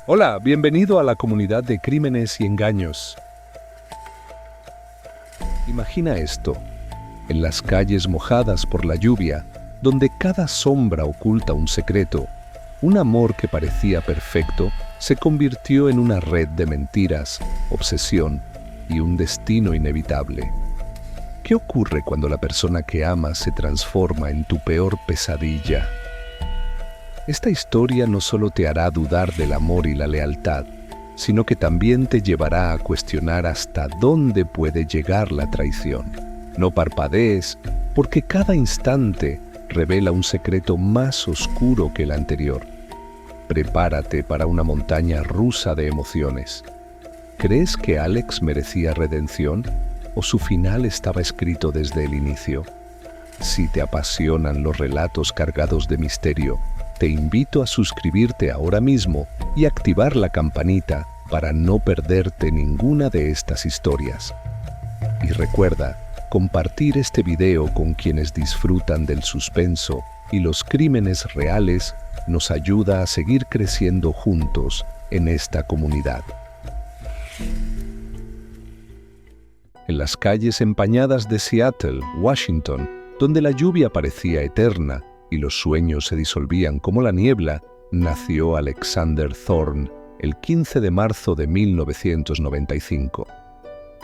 Hola, bienvenido a la comunidad de Crímenes y Engaños. Imagina esto, en las calles mojadas por la lluvia, donde cada sombra oculta un secreto, un amor que parecía perfecto se convirtió en una red de mentiras, obsesión y un destino inevitable. ¿Qué ocurre cuando la persona que amas se transforma en tu peor pesadilla? Esta historia no solo te hará dudar del amor y la lealtad, sino que también te llevará a cuestionar hasta dónde puede llegar la traición. No parpadees, porque cada instante revela un secreto más oscuro que el anterior. Prepárate para una montaña rusa de emociones. ¿Crees que Alex merecía redención o su final estaba escrito desde el inicio? Si te apasionan los relatos cargados de misterio, te invito a suscribirte ahora mismo y activar la campanita para no perderte ninguna de estas historias. Y recuerda, compartir este video con quienes disfrutan del suspenso y los crímenes reales nos ayuda a seguir creciendo juntos en esta comunidad. En las calles empañadas de Seattle, Washington, donde la lluvia parecía eterna y los sueños se disolvían como la niebla, nació Alexander Thorne el 15 de marzo de 1995.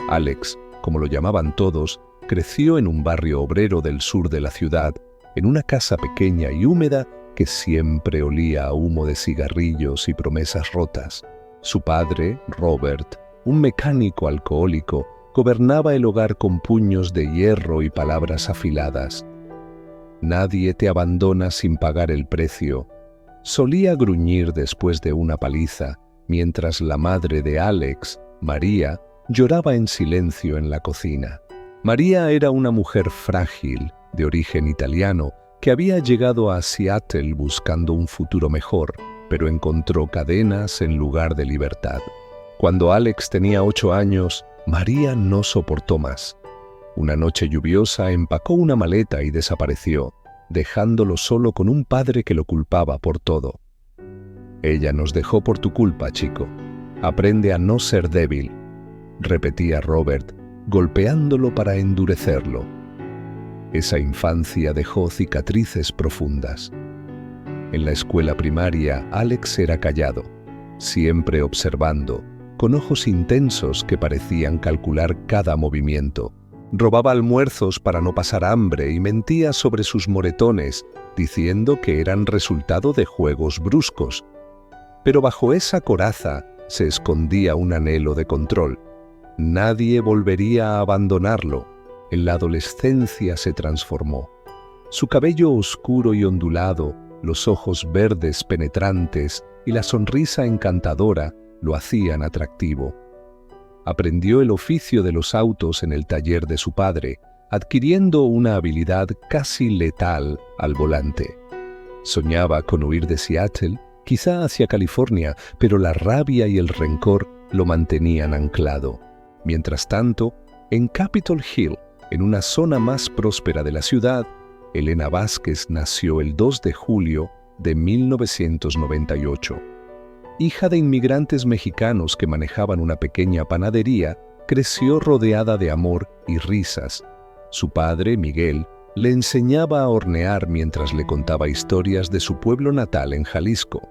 Alex, como lo llamaban todos, creció en un barrio obrero del sur de la ciudad, en una casa pequeña y húmeda que siempre olía a humo de cigarrillos y promesas rotas. Su padre, Robert, un mecánico alcohólico, gobernaba el hogar con puños de hierro y palabras afiladas. Nadie te abandona sin pagar el precio. Solía gruñir después de una paliza, mientras la madre de Alex, María, lloraba en silencio en la cocina. María era una mujer frágil, de origen italiano, que había llegado a Seattle buscando un futuro mejor, pero encontró cadenas en lugar de libertad. Cuando Alex tenía 8 años, María no soportó más. Una noche lluviosa empacó una maleta y desapareció, dejándolo solo con un padre que lo culpaba por todo. «Ella nos dejó por tu culpa, chico. Aprende a no ser débil», repetía Robert, golpeándolo para endurecerlo. Esa infancia dejó cicatrices profundas. En la escuela primaria, Alex era callado, siempre observando, con ojos intensos que parecían calcular cada movimiento. Robaba almuerzos para no pasar hambre y mentía sobre sus moretones, diciendo que eran resultado de juegos bruscos. Pero bajo esa coraza se escondía un anhelo de control. Nadie volvería a abandonarlo. En la adolescencia se transformó. Su cabello oscuro y ondulado, los ojos verdes penetrantes y la sonrisa encantadora lo hacían atractivo. Aprendió el oficio de los autos en el taller de su padre, adquiriendo una habilidad casi letal al volante. Soñaba con huir de Seattle, quizá hacia California, pero la rabia y el rencor lo mantenían anclado. Mientras tanto, en Capitol Hill, en una zona más próspera de la ciudad, Elena Vázquez nació el 2 de julio de 1998. Hija de inmigrantes mexicanos que manejaban una pequeña panadería, creció rodeada de amor y risas. Su padre, Miguel, le enseñaba a hornear mientras le contaba historias de su pueblo natal en Jalisco.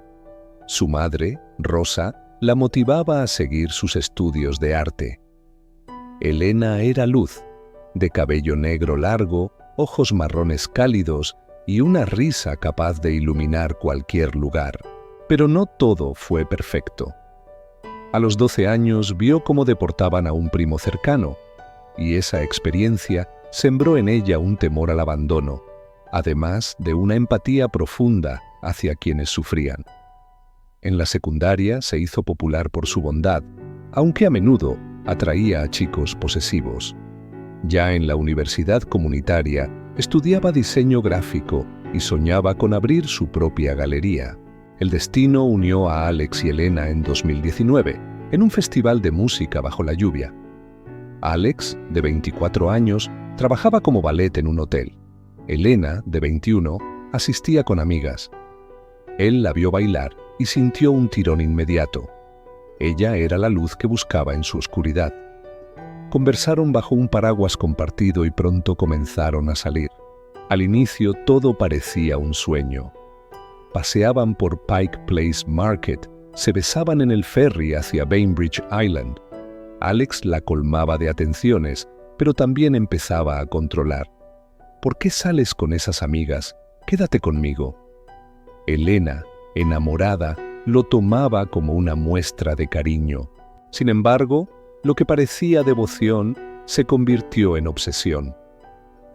Su madre, Rosa, la motivaba a seguir sus estudios de arte. Elena era luz, de cabello negro largo, ojos marrones cálidos y una risa capaz de iluminar cualquier lugar. Pero no todo fue perfecto. A los 12 años vio cómo deportaban a un primo cercano, y esa experiencia sembró en ella un temor al abandono, además de una empatía profunda hacia quienes sufrían. En la secundaria se hizo popular por su bondad, aunque a menudo atraía a chicos posesivos. Ya en la universidad comunitaria estudiaba diseño gráfico y soñaba con abrir su propia galería. El destino unió a Alex y Elena en 2019, en un festival de música bajo la lluvia. Alex, de 24 años, trabajaba como valet en un hotel. Elena, de 21, asistía con amigas. Él la vio bailar y sintió un tirón inmediato. Ella era la luz que buscaba en su oscuridad. Conversaron bajo un paraguas compartido y pronto comenzaron a salir. Al inicio todo parecía un sueño. Paseaban por Pike Place Market, se besaban en el ferry hacia Bainbridge Island. Alex la colmaba de atenciones, pero también empezaba a controlar. ¿Por qué sales con esas amigas? Quédate conmigo. Elena, enamorada, lo tomaba como una muestra de cariño. Sin embargo, lo que parecía devoción se convirtió en obsesión.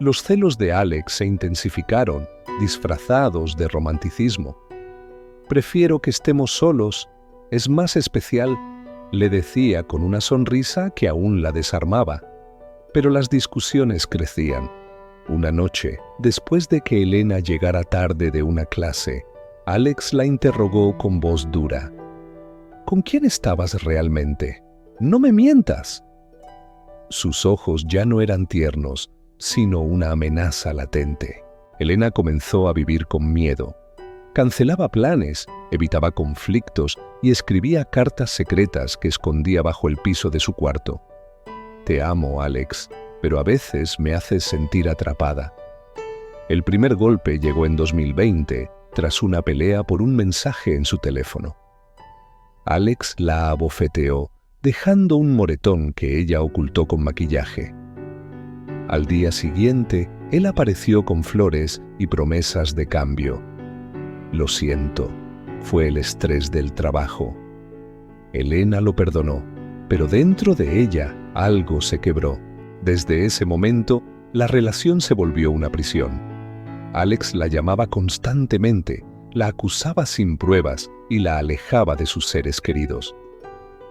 Los celos de Alex se intensificaron, disfrazados de romanticismo. «Prefiero que estemos solos, es más especial», le decía con una sonrisa que aún la desarmaba. Pero las discusiones crecían. Una noche, después de que Elena llegara tarde de una clase, Alex la interrogó con voz dura. «¿Con quién estabas realmente? ¡No me mientas!». Sus ojos ya no eran tiernos, sino una amenaza latente. Elena comenzó a vivir con miedo. Cancelaba planes, evitaba conflictos y escribía cartas secretas que escondía bajo el piso de su cuarto. «Te amo, Alex, pero a veces me haces sentir atrapada». El primer golpe llegó en 2020, tras una pelea por un mensaje en su teléfono. Alex la abofeteó, dejando un moretón que ella ocultó con maquillaje. Al día siguiente, él apareció con flores y promesas de cambio. «Lo siento, fue el estrés del trabajo». Elena lo perdonó, pero dentro de ella algo se quebró. Desde ese momento, la relación se volvió una prisión. Alex la llamaba constantemente, la acusaba sin pruebas y la alejaba de sus seres queridos.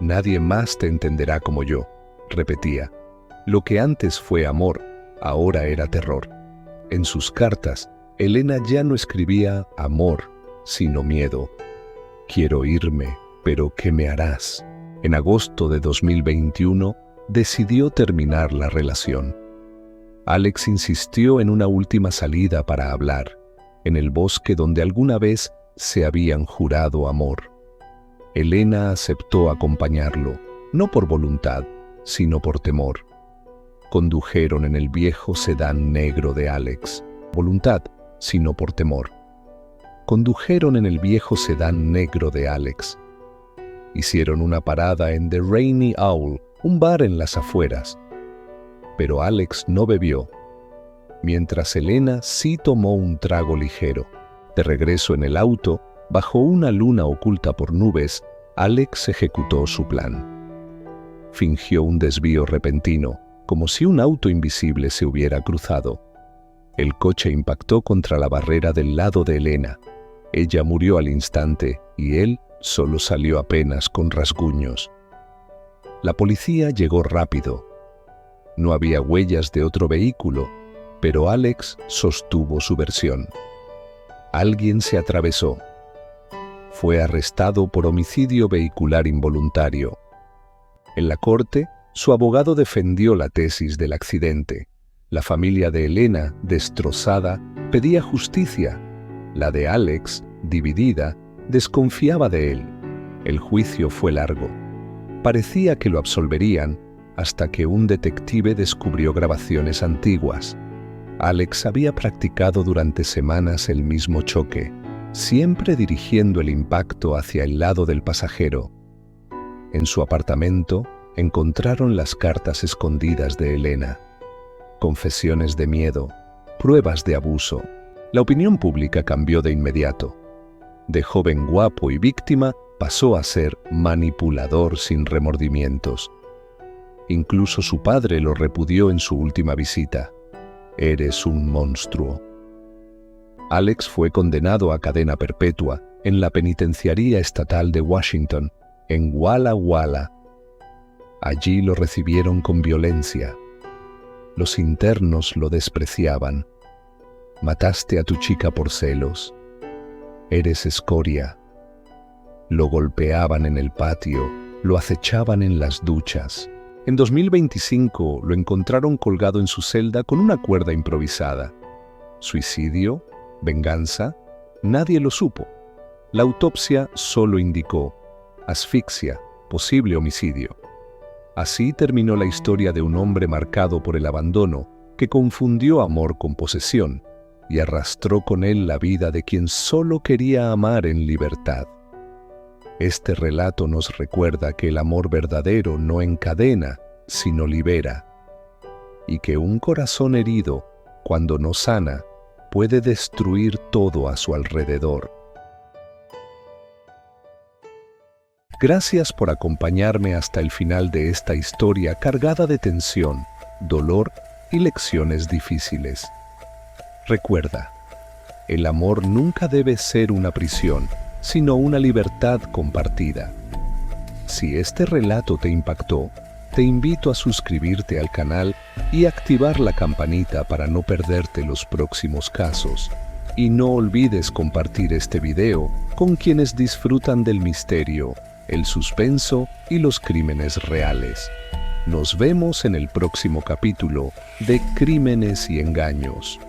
«Nadie más te entenderá como yo», repetía. Lo que antes fue amor, ahora era terror. En sus cartas, Elena ya no escribía amor, sino miedo. «Quiero irme, pero ¿qué me harás?». En agosto de 2021, decidió terminar la relación. Alex insistió en una última salida para hablar, en el bosque donde alguna vez se habían jurado amor. Elena aceptó acompañarlo, no por voluntad, sino por temor. Condujeron en el viejo sedán negro de Alex. Voluntad, sino por temor. Condujeron en el viejo sedán negro de Alex. Hicieron una parada en The Rainy Owl, un bar en las afueras. Pero Alex no bebió, mientras Elena sí tomó un trago ligero. De regreso en el auto, bajo una luna oculta por nubes, Alex ejecutó su plan. Fingió un desvío repentino, como si un auto invisible se hubiera cruzado. El coche impactó contra la barrera del lado de Elena. Ella murió al instante y él solo salió apenas con rasguños. La policía llegó rápido. No había huellas de otro vehículo, pero Alex sostuvo su versión. Alguien se atravesó. Fue arrestado por homicidio vehicular involuntario. En la corte, su abogado defendió la tesis del accidente. La familia de Elena, destrozada, pedía justicia. La de Alex, dividida, desconfiaba de él. El juicio fue largo. Parecía que lo absolverían hasta que un detective descubrió grabaciones antiguas. Alex había practicado durante semanas el mismo choque, siempre dirigiendo el impacto hacia el lado del pasajero. En su apartamento encontraron las cartas escondidas de Elena. Confesiones de miedo, pruebas de abuso. La opinión pública cambió de inmediato. De joven guapo y víctima pasó a ser manipulador sin remordimientos. Incluso su padre lo repudió en su última visita. «Eres un monstruo». Alex fue condenado a cadena perpetua en la penitenciaría estatal de Washington, en Walla Walla. Allí lo recibieron con violencia. Los internos lo despreciaban. «Mataste a tu chica por celos. Eres escoria». Lo golpeaban en el patio, lo acechaban en las duchas. En 2025 lo encontraron colgado en su celda con una cuerda improvisada. ¿Suicidio? ¿Venganza? Nadie lo supo. La autopsia solo indicó asfixia, posible homicidio. Así terminó la historia de un hombre marcado por el abandono, que confundió amor con posesión y arrastró con él la vida de quien solo quería amar en libertad. Este relato nos recuerda que el amor verdadero no encadena, sino libera, y que un corazón herido, cuando no sana, puede destruir todo a su alrededor. Gracias por acompañarme hasta el final de esta historia cargada de tensión, dolor y lecciones difíciles. Recuerda, el amor nunca debe ser una prisión, sino una libertad compartida. Si este relato te impactó, te invito a suscribirte al canal y activar la campanita para no perderte los próximos casos. Y no olvides compartir este video con quienes disfrutan del misterio, el suspenso y los crímenes reales. Nos vemos en el próximo capítulo de Crímenes y Engaños.